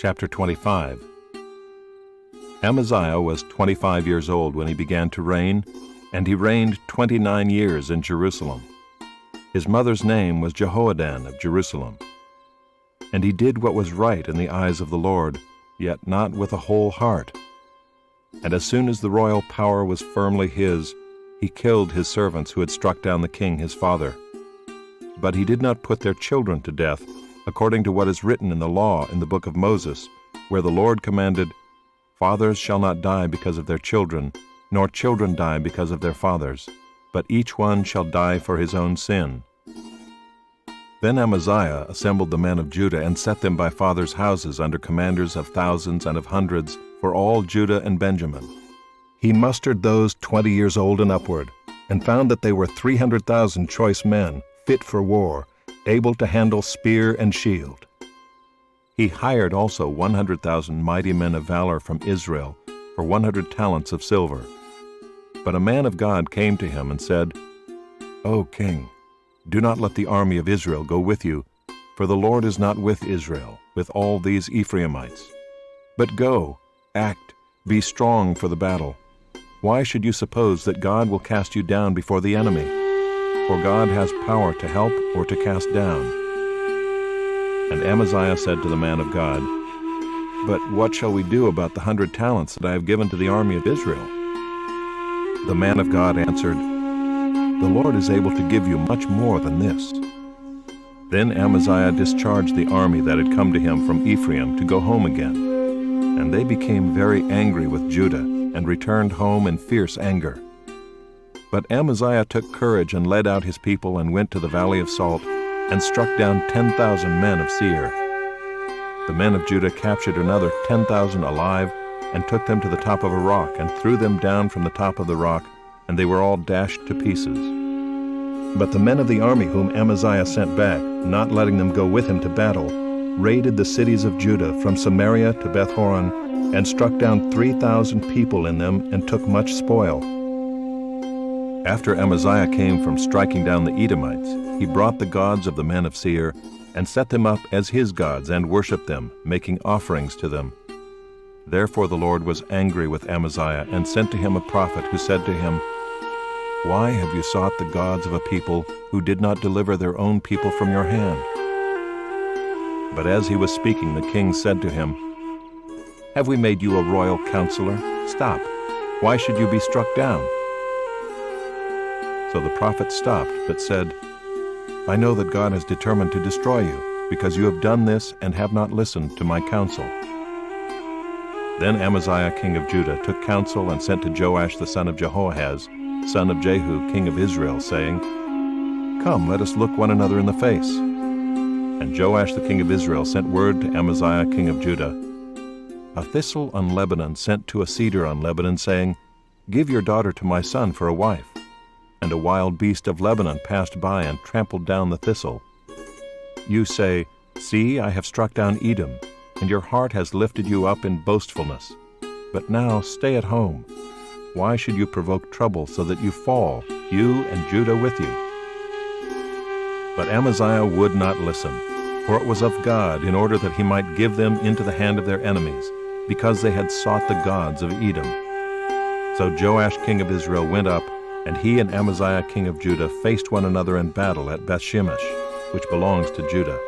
Chapter 25. Amaziah was 25 years old when he began to reign, and he reigned 29 years in Jerusalem. His mother's name was Jehoaddan of Jerusalem. And he did what was right in the eyes of the Lord, yet not with a whole heart. And as soon as the royal power was firmly his, he killed his servants who had struck down the king his father. But he did not put their children to death, according to what is written in the law in the book of Moses, where the Lord commanded, "Fathers shall not die because of their children, nor children die because of their fathers, but each one shall die for his own sin." Then Amaziah assembled the men of Judah and set them by fathers' houses under commanders of thousands and of hundreds for all Judah and Benjamin. He mustered those 20 years old and upward, and found that they were 300,000 choice men, fit for war, able to handle spear and shield. He hired also 100,000 mighty men of valor from Israel for 100 talents of silver. But a man of God came to him and said, "O king, do not let the army of Israel go with you, for the Lord is not with Israel, with all these Ephraimites. But go, act, be strong for the battle. Why should you suppose that God will cast you down before the enemy? For God has power to help or to cast down." And Amaziah said to the man of God, "But what shall we do about the 100 talents that I have given to the army of Israel?" The man of God answered, "The Lord is able to give you much more than this." Then Amaziah discharged the army that had come to him from Ephraim to go home again. And they became very angry with Judah, and returned home in fierce anger. But Amaziah took courage and led out his people and went to the valley of Salt, and struck down 10,000 men of Seir. The men of Judah captured another 10,000 alive, and took them to the top of a rock, and threw them down from the top of the rock, and they were all dashed to pieces. But the men of the army whom Amaziah sent back, not letting them go with him to battle, raided the cities of Judah from Samaria to Beth-horon, and struck down 3,000 people in them, and took much spoil. After Amaziah came from striking down the Edomites, he brought the gods of the men of Seir, and set them up as his gods, and worshipped them, making offerings to them. Therefore the Lord was angry with Amaziah, and sent to him a prophet, who said to him, "Why have you sought the gods of a people who did not deliver their own people from your hand?" But as he was speaking, the king said to him, "Have we made you a royal counselor? Stop. Why should you be struck down?" So the prophet stopped, but said, "I know that God has determined to destroy you, because you have done this and have not listened to my counsel." Then Amaziah king of Judah took counsel and sent to Joash the son of Jehoahaz, son of Jehu, king of Israel, saying, "Come, let us look one another in the face." And Joash the king of Israel sent word to Amaziah king of Judah, "A thistle on Lebanon sent to a cedar on Lebanon, saying, 'Give your daughter to my son for a wife.' And a wild beast of Lebanon passed by and trampled down the thistle. You say, 'See, I have struck down Edom,' and your heart has lifted you up in boastfulness. But now stay at home. Why should you provoke trouble so that you fall, you and Judah with you?" But Amaziah would not listen, for it was of God, in order that he might give them into the hand of their enemies, because they had sought the gods of Edom. So Joash king of Israel went up, and he and Amaziah king of Judah faced one another in battle at Beth-shemesh, which belongs to Judah.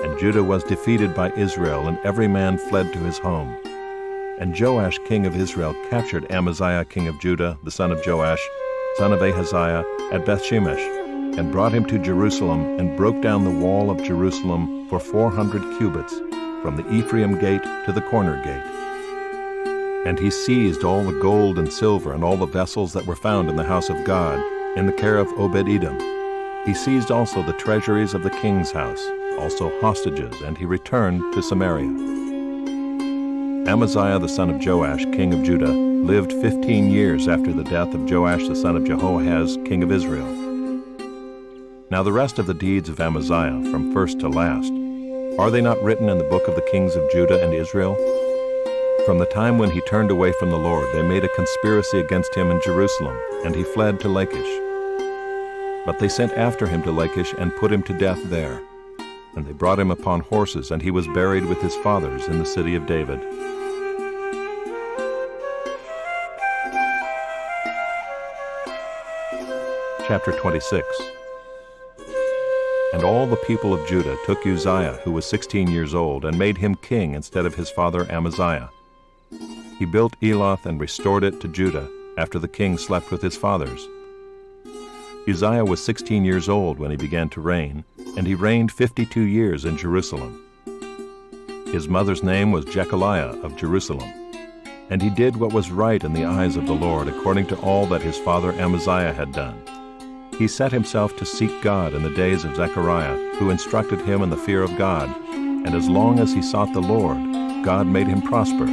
And Judah was defeated by Israel, and every man fled to his home. And Joash king of Israel captured Amaziah king of Judah, the son of Joash, son of Ahaziah, at Beth-shemesh, and brought him to Jerusalem, and broke down the wall of Jerusalem for 400 cubits, from the Ephraim gate to the corner gate. And he seized all the gold and silver and all the vessels that were found in the house of God, in the care of Obed-Edom. He seized also the treasuries of the king's house, also hostages, and he returned to Samaria. Amaziah the son of Joash, king of Judah, lived 15 years after the death of Joash the son of Jehoahaz, king of Israel. Now the rest of the deeds of Amaziah, from first to last, are they not written in the book of the kings of Judah and Israel? From the time when he turned away from the Lord, they made a conspiracy against him in Jerusalem, and he fled to Lachish. But they sent after him to Lachish and put him to death there. And they brought him upon horses, and he was buried with his fathers in the city of David. Chapter 26. And all the people of Judah took Uzziah, who was 16 years old, and made him king instead of his father Amaziah. He built Eloth and restored it to Judah, after the king slept with his fathers. Uzziah was 16 years old when he began to reign, and he reigned 52 years in Jerusalem. His mother's name was Jechaliah of Jerusalem. And he did what was right in the eyes of the Lord, according to all that his father Amaziah had done. He set himself to seek God in the days of Zechariah, who instructed him in the fear of God, and as long as he sought the Lord, God made him prosper.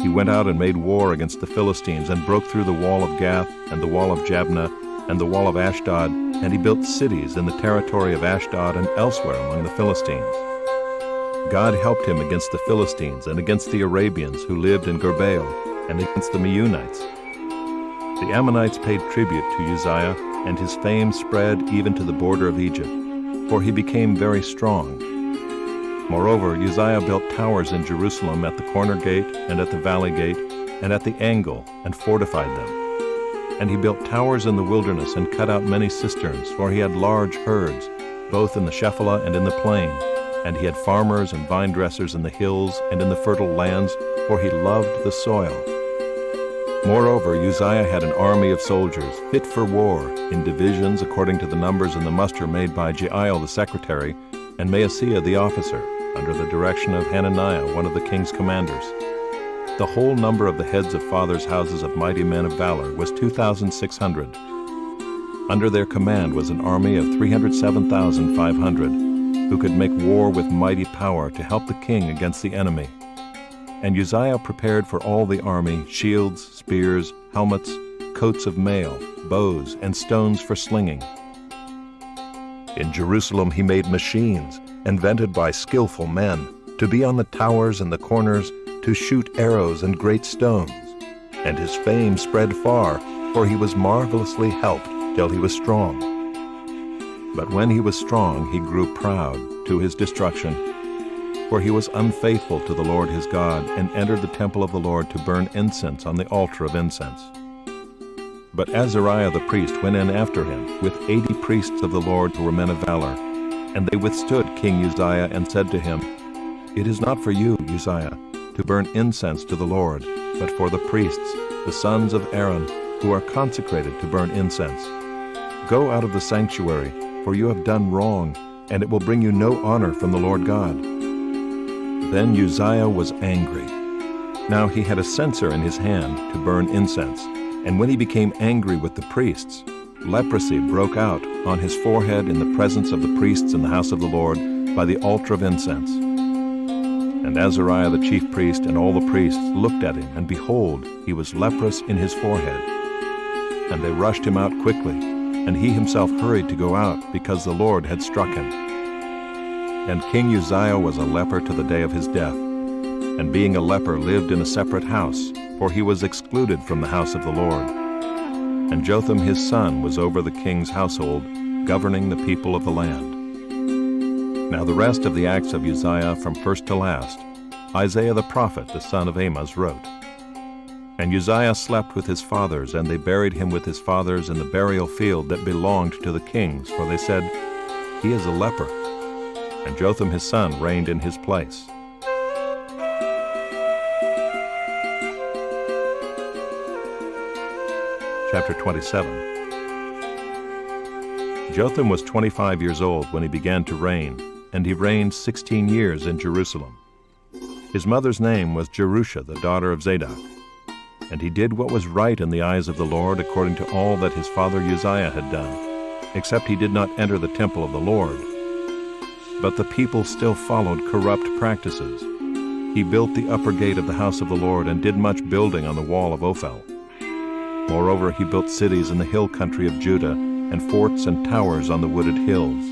He went out and made war against the Philistines, and broke through the wall of Gath, and the wall of Jabneh, and the wall of Ashdod, and he built cities in the territory of Ashdod and elsewhere among the Philistines. God helped him against the Philistines, and against the Arabians who lived in Gurbaal, and against the Meunites. The Ammonites paid tribute to Uzziah, and his fame spread even to the border of Egypt, for he became very strong. Moreover, Uzziah built towers in Jerusalem at the corner gate, and at the valley gate, and at the angle, and fortified them. And he built towers in the wilderness, and cut out many cisterns, for he had large herds, both in the Shephelah and in the plain. And he had farmers and vine dressers in the hills and in the fertile lands, for he loved the soil. Moreover, Uzziah had an army of soldiers, fit for war, in divisions according to the numbers in the muster made by Jeiel the secretary, and Maaseiah the officer, under the direction of Hananiah, one of the king's commanders. The whole number of the heads of fathers' houses of mighty men of valor was 2,600. Under their command was an army of 307,500, who could make war with mighty power to help the king against the enemy. And Uzziah prepared for all the army shields, spears, helmets, coats of mail, bows, and stones for slinging. In Jerusalem he made machines, invented by skillful men, to be on the towers and the corners, to shoot arrows and great stones. And his fame spread far, for he was marvelously helped till he was strong. But when he was strong, he grew proud, to his destruction. For he was unfaithful to the Lord his God, and entered the temple of the Lord to burn incense on the altar of incense. But Azariah the priest went in after him, with 80 priests of the Lord who were men of valor. And they withstood King Uzziah, and said to him, It is not for you, Uzziah, to burn incense to the Lord, but for the priests, the sons of Aaron, who are consecrated to burn incense. Go out of the sanctuary, for you have done wrong, and it will bring you no honor from the Lord God. Then Uzziah was angry. Now he had a censer in his hand to burn incense, and when he became angry with the priests, leprosy broke out on his forehead in the presence of the priests in the house of the Lord by the altar of incense. And Azariah the chief priest and all the priests looked at him, and behold, he was leprous in his forehead. And they rushed him out quickly, and he himself hurried to go out, because the Lord had struck him. And King Uzziah was a leper to the day of his death, and being a leper lived in a separate house, for he was excluded from the house of the Lord. And Jotham his son was over the king's household, governing the people of the land. Now the rest of the acts of Uzziah from first to last, Isaiah the prophet, the son of Amoz, wrote. And Uzziah slept with his fathers, and they buried him with his fathers in the burial field that belonged to the kings, for they said, He is a leper. And Jotham his son reigned in his place. Chapter 27. Jotham was 25 years old when he began to reign, and he reigned 16 years in Jerusalem. His mother's name was Jerusha, the daughter of Zadok. And he did what was right in the eyes of the Lord, according to all that his father Uzziah had done, except he did not enter the temple of the Lord. But the people still followed corrupt practices. He built the upper gate of the house of the Lord, and did much building on the wall of Ophel. Moreover, he built cities in the hill country of Judah, and forts and towers on the wooded hills.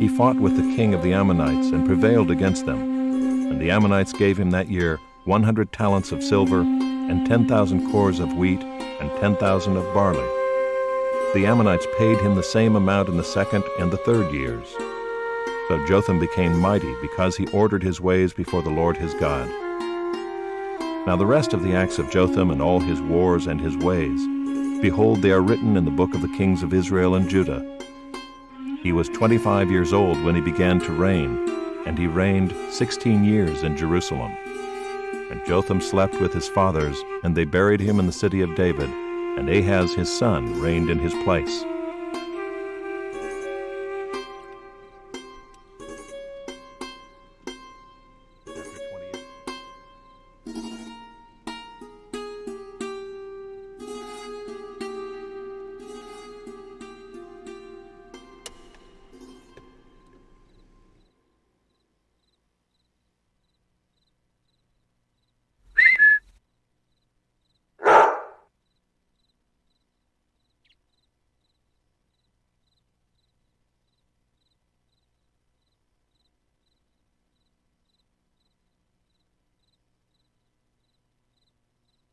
He fought with the king of the Ammonites, and prevailed against them. And the Ammonites gave him that year 100 talents of silver, and 10,000 cores of wheat, and 10,000 of barley. The Ammonites paid him the same amount in the second and the third years. So Jotham became mighty because he ordered his ways before the Lord his God. Now the rest of the acts of Jotham and all his wars and his ways, behold, they are written in the book of the kings of Israel and Judah. He was 25 years old when he began to reign, and he reigned 16 years in Jerusalem. And Jotham slept with his fathers, and they buried him in the city of David, and Ahaz his son reigned in his place.